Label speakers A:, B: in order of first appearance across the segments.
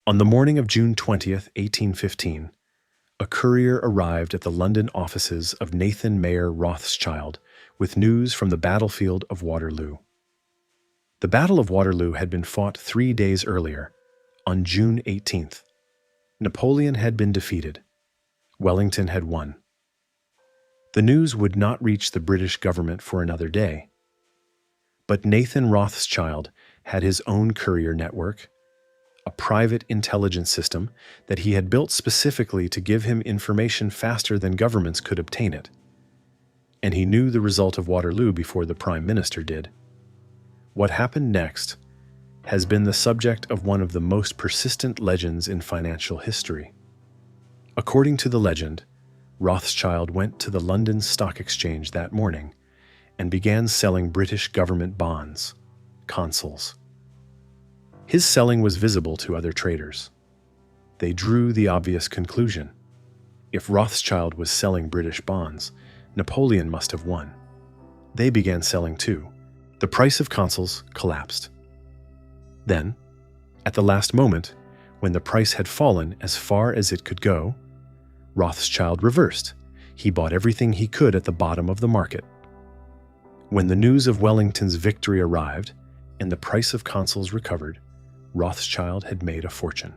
A: On the morning of June 20th, 1815, a courier arrived at the London offices of Nathan Mayer Rothschild with news from the battlefield of Waterloo. The Battle of Waterloo had been fought 3 days earlier, on June 18th. Napoleon had been defeated. Wellington had won. The news would not reach the British government for another day. But Nathan Rothschild had his own courier network, a private intelligence system that he had built specifically to give him information faster than governments could obtain it. And he knew the result of Waterloo before the Prime Minister did. What happened next has been the subject of one of the most persistent legends in financial history. According to the legend, Rothschild went to the London Stock Exchange that morning and began selling British government bonds, consols. His selling was visible to other traders. They drew the obvious conclusion. If Rothschild was selling British bonds, Napoleon must have won. They began selling too. The price of consols collapsed. Then, at the last moment, when the price had fallen as far as it could go, Rothschild reversed. He bought everything he could at the bottom of the market. When the news of Wellington's victory arrived and the price of consols recovered, Rothschild had made a fortune.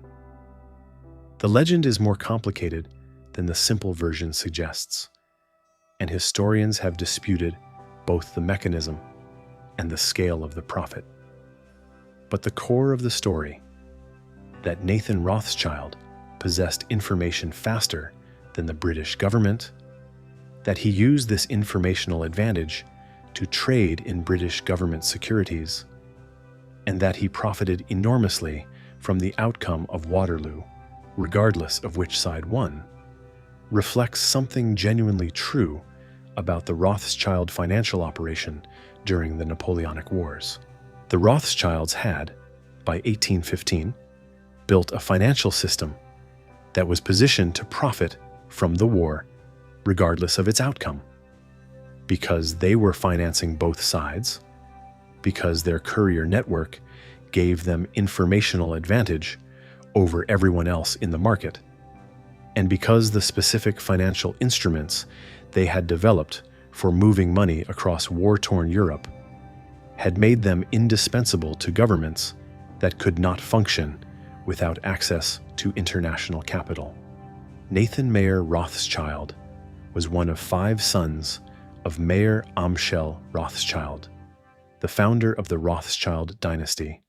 A: The legend is more complicated than the simple version suggests, and historians have disputed both the mechanism and the scale of the profit. But the core of the story, that Nathan Rothschild possessed information faster than the British government, that he used this informational advantage to trade in British government securities, and that he profited enormously from the outcome of Waterloo, regardless of which side won, reflects something genuinely true about the Rothschild financial operation during the Napoleonic Wars. The Rothschilds had, by 1815, built a financial system that was positioned to profit from the war, regardless of its outcome, because they were financing both sides, because their courier network gave them informational advantage over everyone else in the market, and because the specific financial instruments they had developed for moving money across war-torn Europe had made them indispensable to governments that could not function without access to international capital. Nathan Mayer Rothschild was one of 5 sons of Mayer Amschel Rothschild, the founder of the Rothschild dynasty,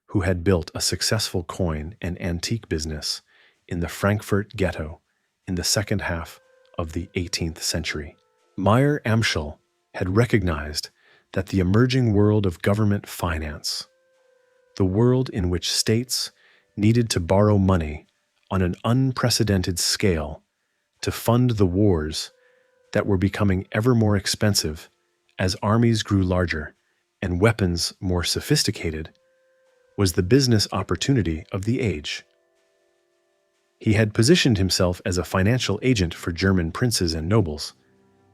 A: who had built a successful coin and antique business in the Frankfurt ghetto in the second half of the 18th century. Mayer Amschel had recognized that the emerging world of government finance, the world in which states needed to borrow money on an unprecedented scale to fund the wars that were becoming ever more expensive as armies grew larger and weapons more sophisticated, was the business opportunity of the age. He had positioned himself as a financial agent for German princes and nobles,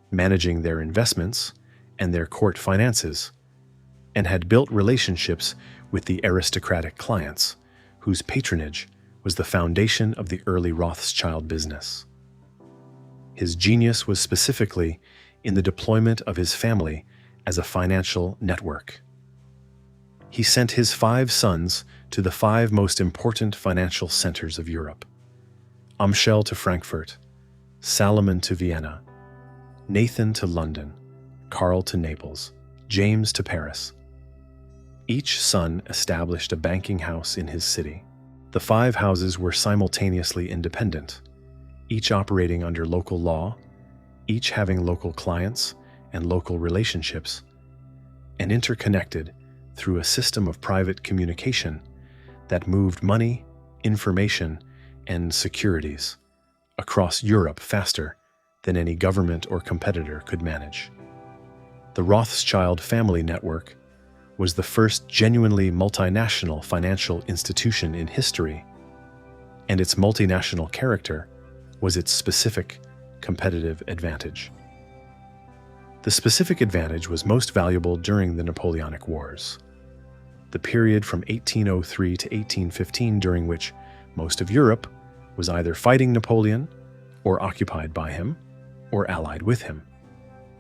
A: managing their investments and their court finances, and had built relationships with the aristocratic clients, whose patronage was the foundation of the early Rothschild business. His genius was specifically in the deployment of his family as a financial network. He sent his 5 sons to the 5 most important financial centers of Europe: Amschel to Frankfurt, Salomon to Vienna, Nathan to London, Karl to Naples, James to Paris. Each son established a banking house in his city. The 5 houses were simultaneously independent, each operating under local law, each having local clients and local relationships, and interconnected through a system of private communication that moved money, information, and securities across Europe faster than any government or competitor could manage. The Rothschild family network was the first genuinely multinational financial institution in history, and its multinational character was its specific competitive advantage. The specific advantage was most valuable during the Napoleonic Wars, the period from 1803 to 1815 during which Most of Europe was either fighting Napoleon, or occupied by him, or allied with him,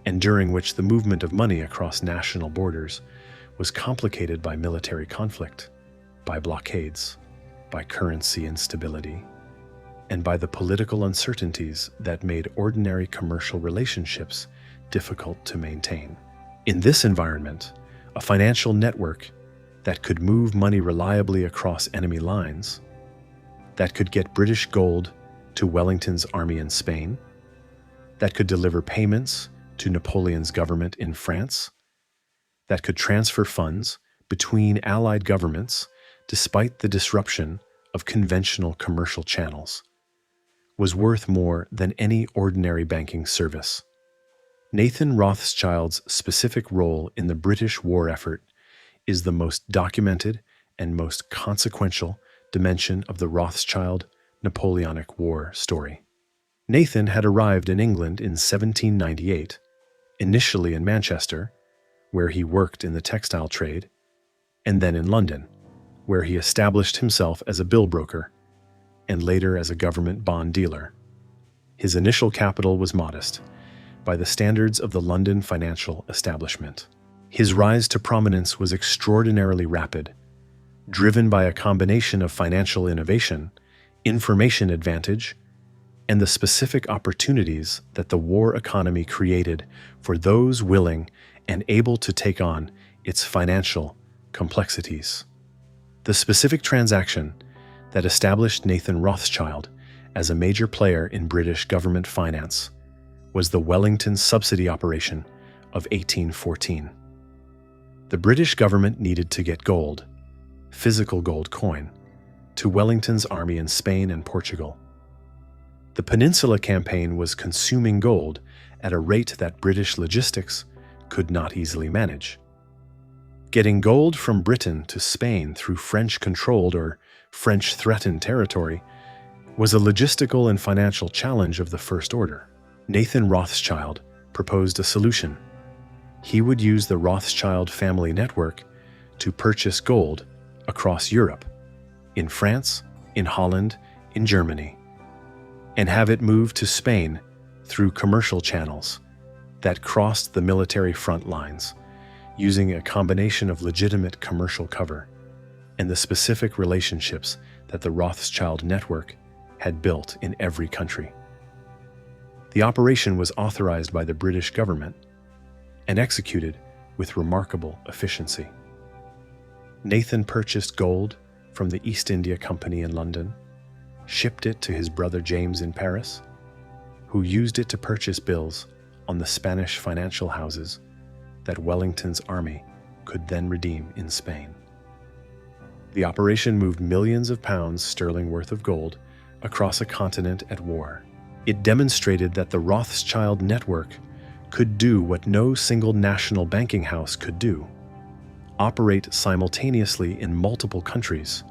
A: and during which the movement of money across national borders was complicated by military conflict, by blockades, by currency instability, and by the political uncertainties that made ordinary commercial relationships difficult to maintain. In this environment, a financial network that could move money reliably across enemy lines, that could get British gold to Wellington's army in Spain, that could deliver payments to Napoleon's government in France, that could transfer funds between allied governments despite the disruption of conventional commercial channels, was worth more than any ordinary banking service. Nathan Rothschild's specific role in the British war effort is the most documented and most consequential dimension of the Rothschild-Napoleonic War story. Nathan had arrived in England in 1798, initially in Manchester, where he worked in the textile trade, and then in London, where he established himself as a bill broker, and later as a government bond dealer. His initial capital was modest, by the standards of the London financial establishment. His rise to prominence was extraordinarily rapid, driven by a combination of financial innovation, information advantage, and the specific opportunities that the war economy created for those willing and able to take on its financial complexities. The specific transaction that established Nathan Rothschild as a major player in British government finance was the Wellington subsidy operation of 1814. The British government needed to get gold, physical gold coin, to Wellington's army in Spain and Portugal. The Peninsula Campaign was consuming gold at a rate that British logistics could not easily manage. Getting gold from Britain to Spain through French-controlled or French-threatened territory was a logistical and financial challenge of the first order. Nathan Rothschild proposed a solution. He would use the Rothschild family network to purchase gold across Europe, in France, in Holland, in Germany, and have it moved to Spain through commercial channels that crossed the military front lines, using a combination of legitimate commercial cover and the specific relationships that the Rothschild network had built in every country. The operation was authorized by the British government and executed with remarkable efficiency. Nathan purchased gold from the East India Company in London, shipped it to his brother James in Paris, who used it to purchase bills on the Spanish financial houses that Wellington's army could then redeem in Spain. The operation moved millions of pounds sterling worth of gold across a continent at war. It demonstrated that the Rothschild network could do what no single national banking house could do: operate simultaneously in multiple countries,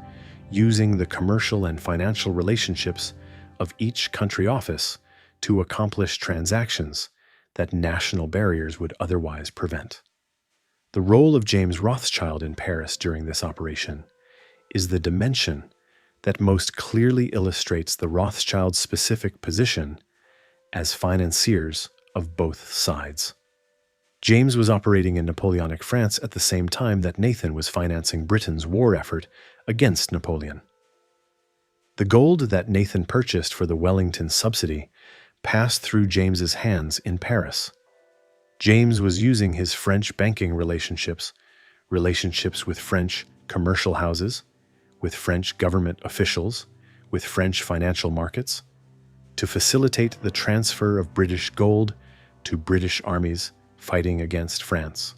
A: using the commercial and financial relationships of each country office to accomplish transactions that national barriers would otherwise prevent. The role of James Rothschild in Paris during this operation is the dimension that most clearly illustrates the Rothschild's specific position as financiers of both sides. James was operating in Napoleonic France at the same time that Nathan was financing Britain's war effort against Napoleon. The gold that Nathan purchased for the Wellington subsidy passed through James's hands in Paris. James was using his French banking relationships with French commercial houses, with French government officials, with French financial markets, to facilitate the transfer of British gold to British armies fighting against France.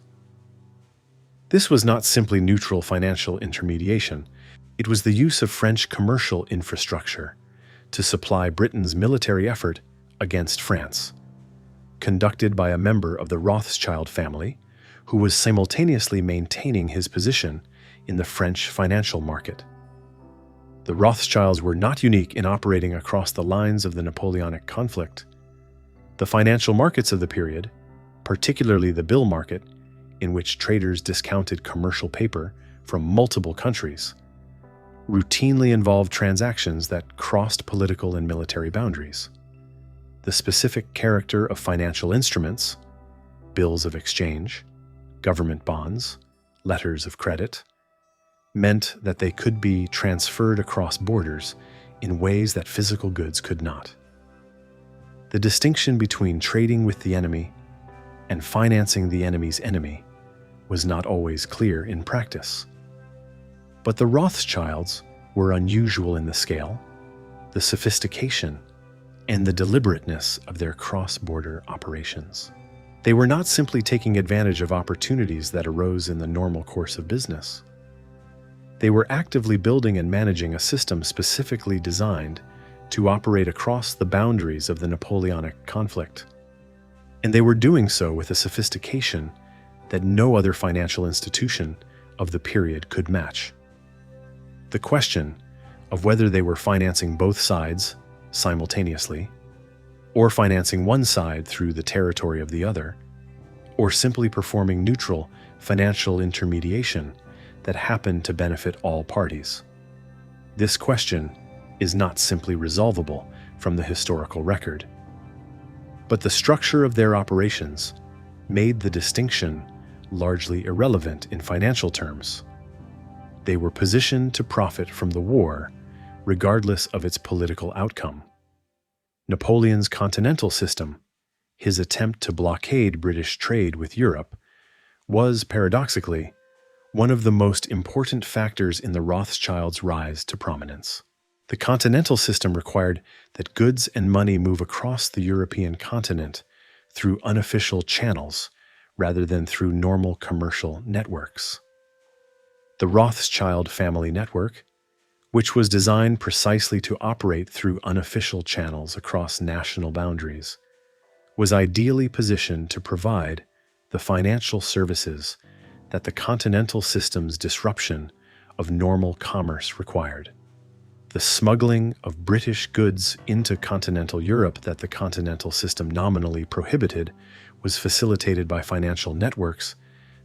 A: This was not simply neutral financial intermediation. It was the use of French commercial infrastructure to supply Britain's military effort against France, conducted by a member of the Rothschild family who was simultaneously maintaining his position in the French financial market. The Rothschilds were not unique in operating across the lines of the Napoleonic conflict. The financial markets of the period, particularly the bill market, in which traders discounted commercial paper from multiple countries, routinely involved transactions that crossed political and military boundaries. The specific character of financial instruments, bills of exchange, government bonds, letters of credit, meant that they could be transferred across borders in ways that physical goods could not. The distinction between trading with the enemy and financing the enemy's enemy was not always clear in practice. But the Rothschilds were unusual in the scale, the sophistication, and the deliberateness of their cross-border operations. They were not simply taking advantage of opportunities that arose in the normal course of business. They were actively building and managing a system specifically designed to operate across the boundaries of the Napoleonic conflict. And they were doing so with a sophistication that no other financial institution of the period could match. The question of whether they were financing both sides simultaneously, or financing one side through the territory of the other, or simply performing neutral financial intermediation that happened to benefit all parties. This question is not simply resolvable from the historical record. But the structure of their operations made the distinction largely irrelevant in financial terms. They were positioned to profit from the war, regardless of its political outcome. Napoleon's continental system, his attempt to blockade British trade with Europe, was, paradoxically, one of the most important factors in the Rothschilds' rise to prominence. The continental system required that goods and money move across the European continent through unofficial channels rather than through normal commercial networks. The Rothschild family network, which was designed precisely to operate through unofficial channels across national boundaries, was ideally positioned to provide the financial services that the continental system's disruption of normal commerce required. The smuggling of British goods into continental Europe that the continental system nominally prohibited was facilitated by financial networks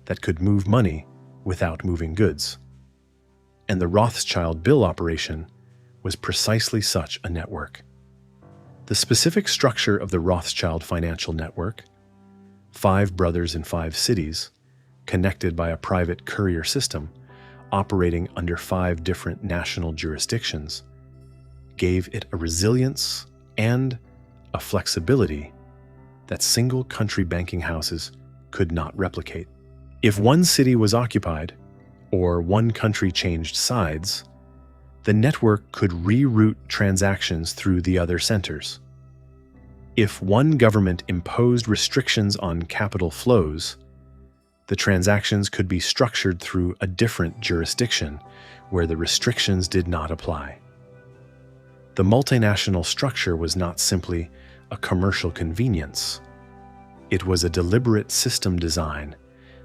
A: that could move money without moving goods. And the Rothschild bill operation was precisely such a network. The specific structure of the Rothschild financial network, 5 brothers in 5 cities, connected by a private courier system operating under 5 different national jurisdictions, gave it a resilience and a flexibility that single country banking houses could not replicate. If one city was occupied, or one country changed sides, the network could reroute transactions through the other centers. If one government imposed restrictions on capital flows, the transactions could be structured through a different jurisdiction where the restrictions did not apply. The multinational structure was not simply a commercial convenience. It was a deliberate system design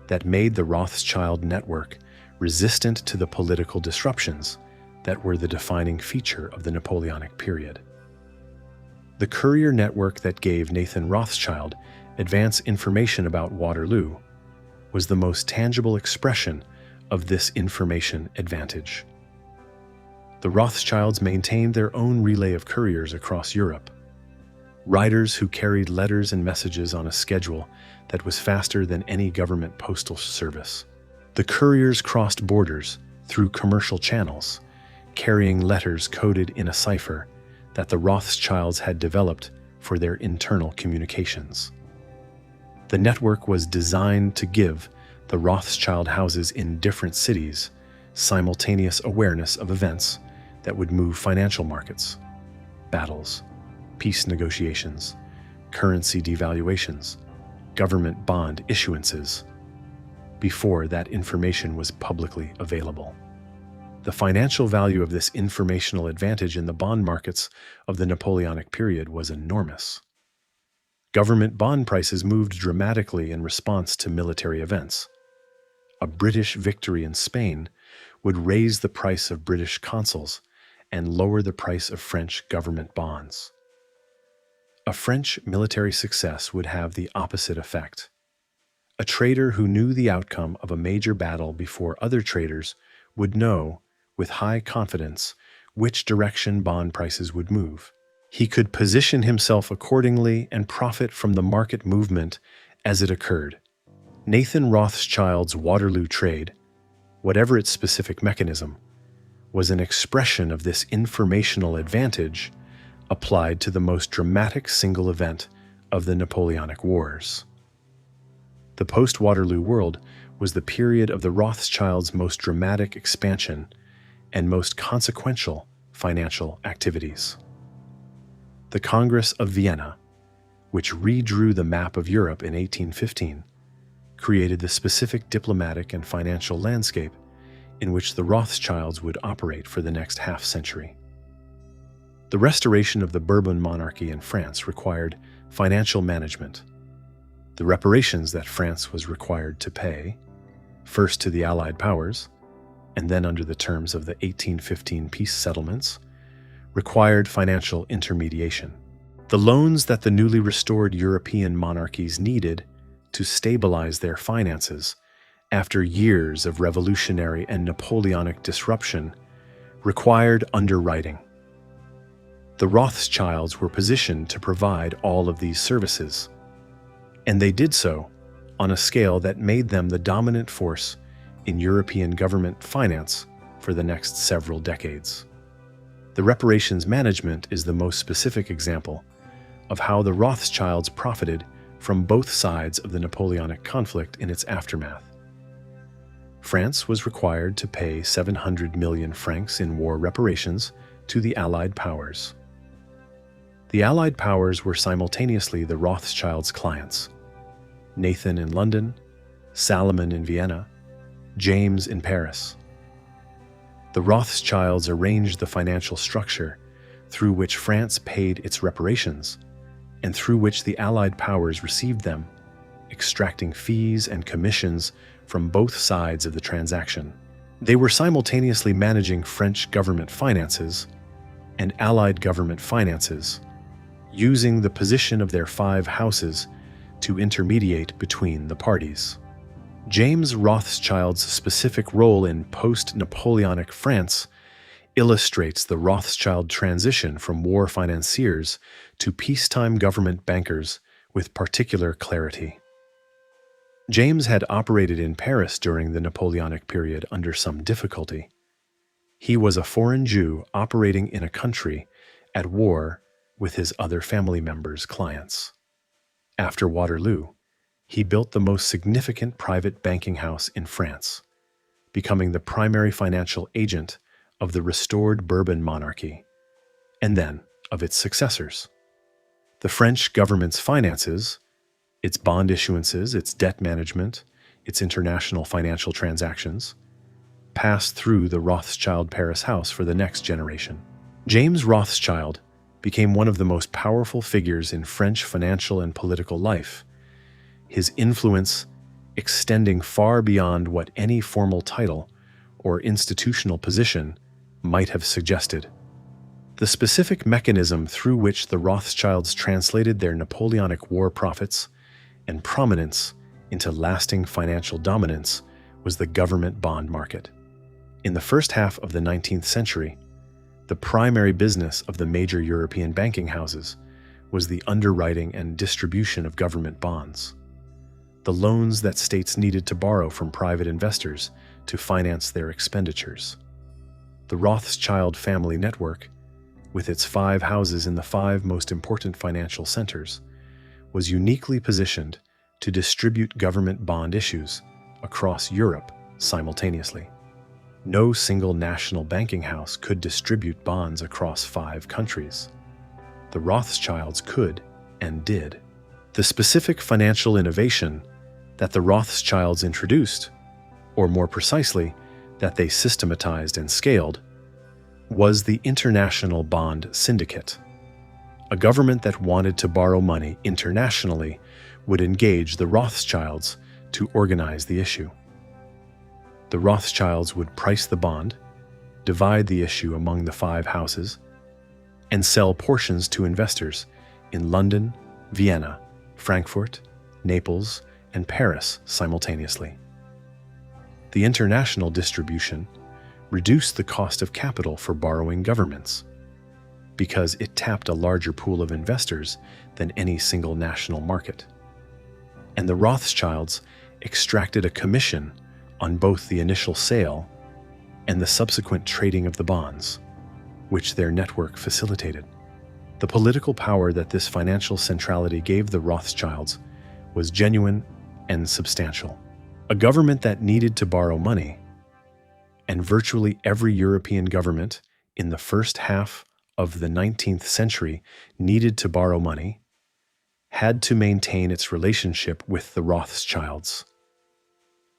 A: that made the Rothschild network resistant to the political disruptions that were the defining feature of the Napoleonic period. The courier network that gave Nathan Rothschild advance information about Waterloo was the most tangible expression of this information advantage. The Rothschilds maintained their own relay of couriers across Europe, riders who carried letters and messages on a schedule that was faster than any government postal service. The couriers crossed borders through commercial channels, carrying letters coded in a cipher that the Rothschilds had developed for their internal communications. The network was designed to give the Rothschild houses in different cities simultaneous awareness of events that would move financial markets, battles, peace negotiations, currency devaluations, government bond issuances, before that information was publicly available. The financial value of this informational advantage in the bond markets of the Napoleonic period was enormous. Government bond prices moved dramatically in response to military events. A British victory in Spain would raise the price of British consols and lower the price of French government bonds. A French military success would have the opposite effect. A trader who knew the outcome of a major battle before other traders would know with high confidence which direction bond prices would move. He could position himself accordingly and profit from the market movement as it occurred. Nathan Rothschild's Waterloo trade, whatever its specific mechanism, was an expression of this informational advantage applied to the most dramatic single event of the Napoleonic Wars. The post-Waterloo world was the period of the Rothschilds' most dramatic expansion and most consequential financial activities. The Congress of Vienna, which redrew the map of Europe in 1815, created the specific diplomatic and financial landscape in which the Rothschilds would operate for the next half-century. The restoration of the Bourbon monarchy in France required financial management. The reparations that France was required to pay, first to the Allied powers, and then under the terms of the 1815 peace settlements, required financial intermediation. The loans that the newly restored European monarchies needed to stabilize their finances after years of revolutionary and Napoleonic disruption required underwriting. The Rothschilds were positioned to provide all of these services, and they did so on a scale that made them the dominant force in European government finance for the next several decades. The reparations management is the most specific example of how the Rothschilds profited from both sides of the Napoleonic conflict in its aftermath. France was required to pay 700 million francs in war reparations to the Allied powers. The Allied powers were simultaneously the Rothschilds' clients: Nathan in London, Salomon in Vienna, James in Paris. The Rothschilds arranged the financial structure through which France paid its reparations and through which the Allied powers received them, extracting fees and commissions from both sides of the transaction. They were simultaneously managing French government finances and Allied government finances, using the position of their 5 houses to intermediate between the parties. James Rothschild's specific role in post-Napoleonic France illustrates the Rothschild transition from war financiers to peacetime government bankers with particular clarity. James had operated in Paris during the Napoleonic period under some difficulty. He was a foreign Jew operating in a country at war with his other family members' clients. After Waterloo, he built the most significant private banking house in France, becoming the primary financial agent of the restored Bourbon monarchy, and then of its successors. The French government's finances, its bond issuances, its debt management, its international financial transactions, passed through the Rothschild Paris house for the next generation. James Rothschild became one of the most powerful figures in French financial and political life, his influence extending far beyond what any formal title or institutional position might have suggested. The specific mechanism through which the Rothschilds translated their Napoleonic War profits and prominence into lasting financial dominance was the government bond market. In the first half of the 19th century, the primary business of the major European banking houses was the underwriting and distribution of government bonds, the loans that states needed to borrow from private investors to finance their expenditures. The Rothschild family network, with its 5 houses in the 5 most important financial centers, was uniquely positioned to distribute government bond issues across Europe simultaneously. No single national banking house could distribute bonds across 5 countries. The Rothschilds could and did. The specific financial innovation that the Rothschilds introduced, or more precisely, that they systematized and scaled, was the International Bond Syndicate. A government that wanted to borrow money internationally would engage the Rothschilds to organize the issue. The Rothschilds would price the bond, divide the issue among the 5 houses, and sell portions to investors in London, Vienna, Frankfurt, Naples, and Paris simultaneously. The international distribution reduced the cost of capital for borrowing governments, because it tapped a larger pool of investors than any single national market. And the Rothschilds extracted a commission on both the initial sale and the subsequent trading of the bonds, which their network facilitated. The political power that this financial centrality gave the Rothschilds was genuine and substantial. A government that needed to borrow money, and virtually every European government in the first half of the 19th century needed to borrow money, had to maintain its relationship with the Rothschilds.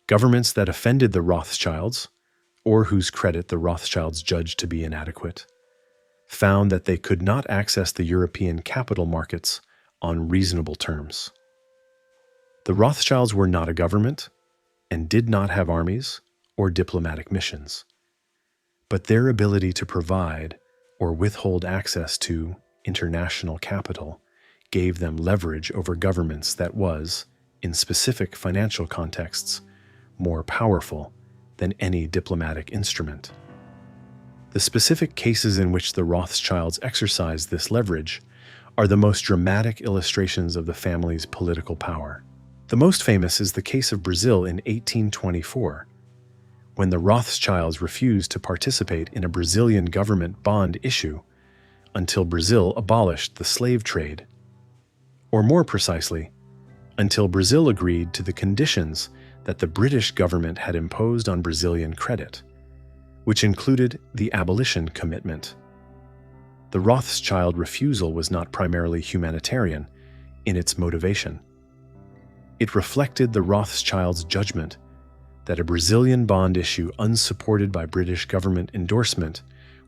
A: Governments that offended the Rothschilds, or whose credit the Rothschilds judged to be inadequate, found that they could not access the European capital markets on reasonable terms. The Rothschilds were not a government and did not have armies or diplomatic missions, but their ability to provide or withhold access to international capital gave them leverage over governments that was, in specific financial contexts, more powerful than any diplomatic instrument. The specific cases in which the Rothschilds exercised this leverage are the most dramatic illustrations of the family's political power. The most famous is the case of Brazil in 1824, when the Rothschilds refused to participate in a Brazilian government bond issue until Brazil abolished the slave trade, or more precisely, until Brazil agreed to the conditions that the British government had imposed on Brazilian credit, which included the abolition commitment. The Rothschild refusal was not primarily humanitarian in its motivation. It reflected the Rothschilds' judgment that a Brazilian bond issue unsupported by British government endorsement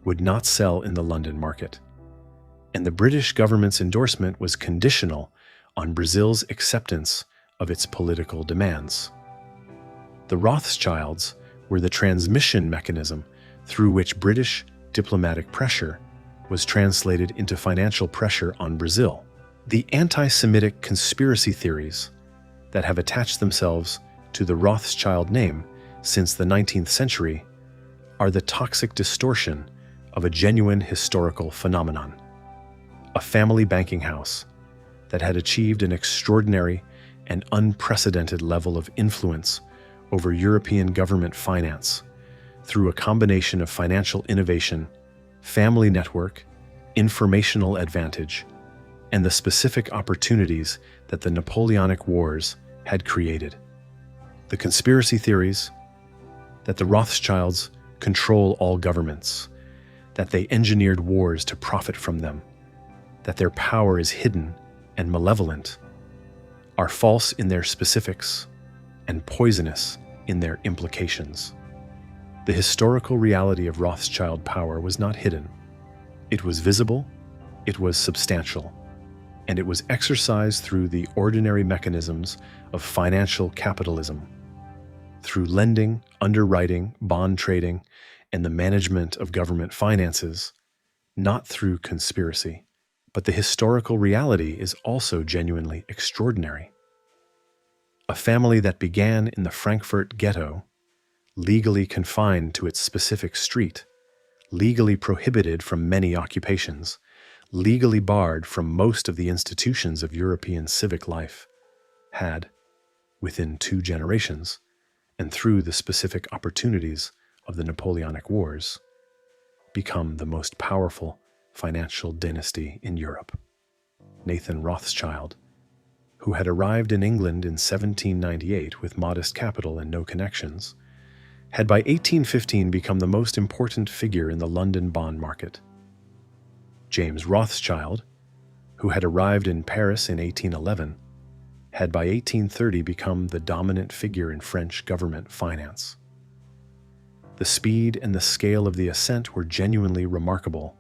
A: would not sell in the London market, and the British government's endorsement was conditional on Brazil's acceptance of its political demands. The Rothschilds were the transmission mechanism through which British diplomatic pressure was translated into financial pressure on Brazil. The anti-Semitic conspiracy theories that have attached themselves to the Rothschild name since the 19th century are the toxic distortion of a genuine historical phenomenon. A family banking house that had achieved an extraordinary and unprecedented level of influence over European government finance through a combination of financial innovation, family network, informational advantage, and the specific opportunities that the Napoleonic Wars had created. The conspiracy theories that the Rothschilds control all governments, that they engineered wars to profit from them, that their power is hidden and malevolent, are false in their specifics and poisonous in their implications. The historical reality of Rothschild power was not hidden. It was visible, it was substantial, and it was exercised through the ordinary mechanisms of financial capitalism, through lending, underwriting, bond trading, and the management of government finances, not through conspiracy. But the historical reality is also genuinely extraordinary. A family that began in the Frankfurt ghetto, legally confined to its specific street, legally prohibited from many occupations, legally barred from most of the institutions of European civic life, had, within 2 generations, and through the specific opportunities of the Napoleonic Wars, become the most powerful financial dynasty in Europe. Nathan Rothschild, who had arrived in England in 1798 with modest capital and no connections, had by 1815 become the most important figure in the London bond market. James Rothschild, who had arrived in Paris in 1811, had by 1830 become the dominant figure in French government finance. The speed and the scale of the ascent were genuinely remarkable,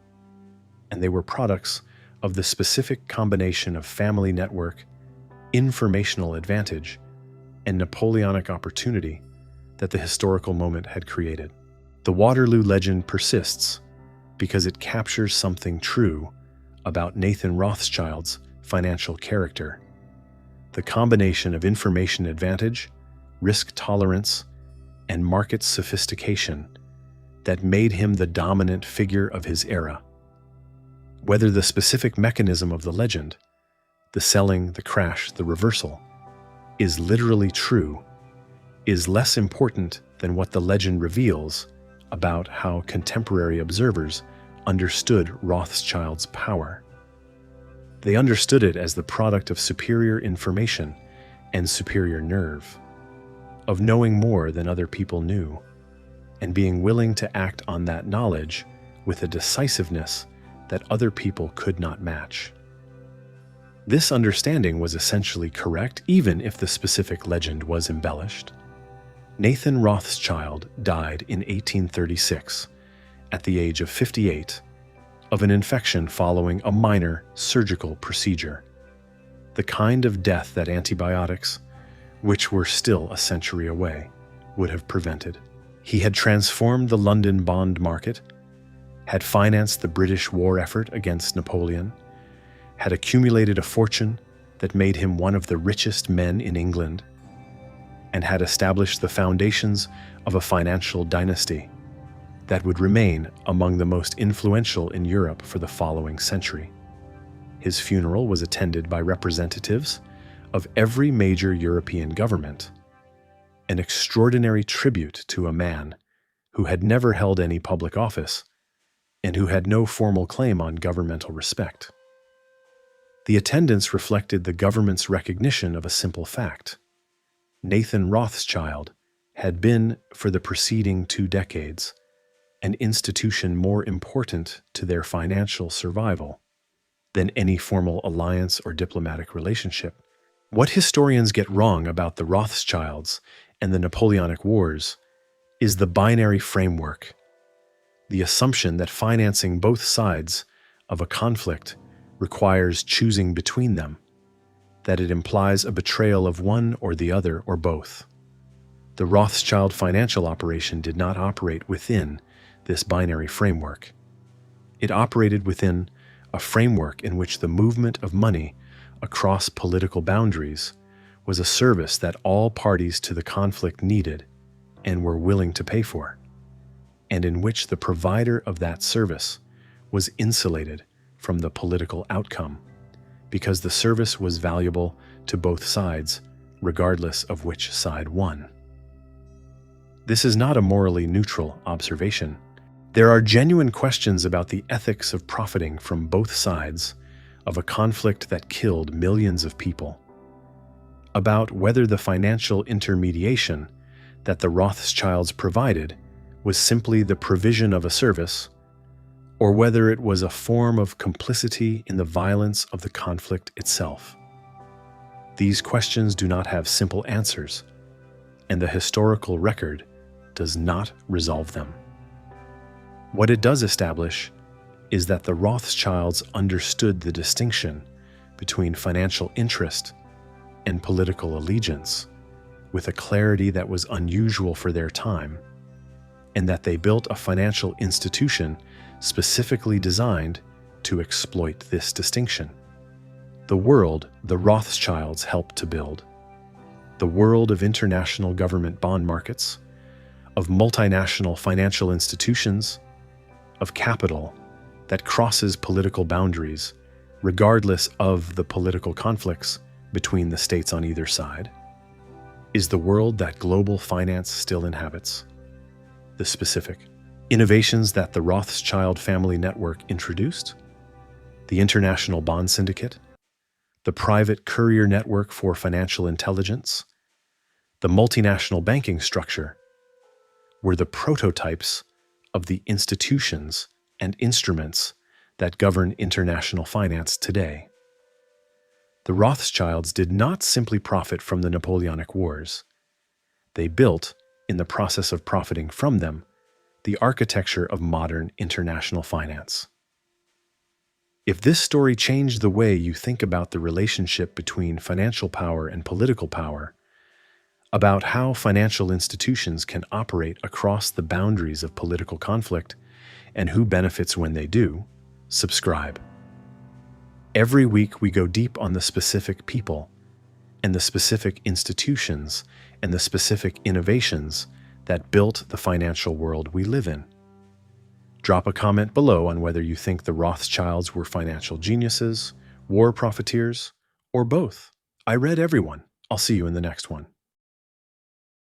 A: and they were products of the specific combination of family network, informational advantage, and Napoleonic opportunity that the historical moment had created. The Waterloo legend persists because it captures something true about Nathan Rothschild's financial character. The combination of information advantage, risk tolerance, and market sophistication that made him the dominant figure of his era. Whether the specific mechanism of the legend, the selling, the crash, the reversal, is literally true, is less important than what the legend reveals about how contemporary observers understood Rothschild's power. They understood it as the product of superior information and superior nerve, of knowing more than other people knew, and being willing to act on that knowledge with a decisiveness that other people could not match. This understanding was essentially correct, even if the specific legend was embellished. Nathan Rothschild died in 1836, at the age of 58, of an infection following a minor surgical procedure, the kind of death that antibiotics, which were still a century away, would have prevented. He had transformed the London bond market, had financed the British war effort against Napoleon, had accumulated a fortune that made him one of the richest men in England, and had established the foundations of a financial dynasty that would remain among the most influential in Europe for the following century. His funeral was attended by representatives of every major European government, an extraordinary tribute to a man who had never held any public office and who had no formal claim on governmental respect. The attendance reflected the government's recognition of a simple fact. Nathan Rothschild had been, for the preceding 2 decades, an institution more important to their financial survival than any formal alliance or diplomatic relationship. What historians get wrong about the Rothschilds and the Napoleonic Wars is the binary framework, the assumption that financing both sides of a conflict requires choosing between them, that it implies a betrayal of one or the other or both. The Rothschild financial operation did not operate within this binary framework. It operated within a framework in which the movement of money across political boundaries was a service that all parties to the conflict needed and were willing to pay for, and in which the provider of that service was insulated from the political outcome, because the service was valuable to both sides, regardless of which side won. This is not a morally neutral observation. There are genuine questions about the ethics of profiting from both sides of a conflict that killed millions of people, about whether the financial intermediation that the Rothschilds provided was simply the provision of a service, or whether it was a form of complicity in the violence of the conflict itself. These questions do not have simple answers, and the historical record does not resolve them. What it does establish is that the Rothschilds understood the distinction between financial interest and political allegiance with a clarity that was unusual for their time, and that they built a financial institution specifically designed to exploit this distinction. The world the Rothschilds helped to build, the world of international government bond markets, of multinational financial institutions, of capital that crosses political boundaries, regardless of the political conflicts between the states on either side, is the world that global finance still inhabits. The specific innovations that the Rothschild family network introduced, the international bond syndicate, the private courier network for financial intelligence, the multinational banking structure, were the prototypes of the institutions and instruments that govern international finance today. The Rothschilds did not simply profit from the Napoleonic Wars. They built, in the process of profiting from them, the architecture of modern international finance. If this story changed the way you think about the relationship between financial power and political power, about how financial institutions can operate across the boundaries of political conflict, and who benefits when they do, subscribe. Every week we go deep on the specific people and the specific institutions and the specific innovations that built the financial world we live in. Drop a comment below on whether you think the Rothschilds were financial geniuses, war profiteers, or both. I read everyone. I'll see you in the next one.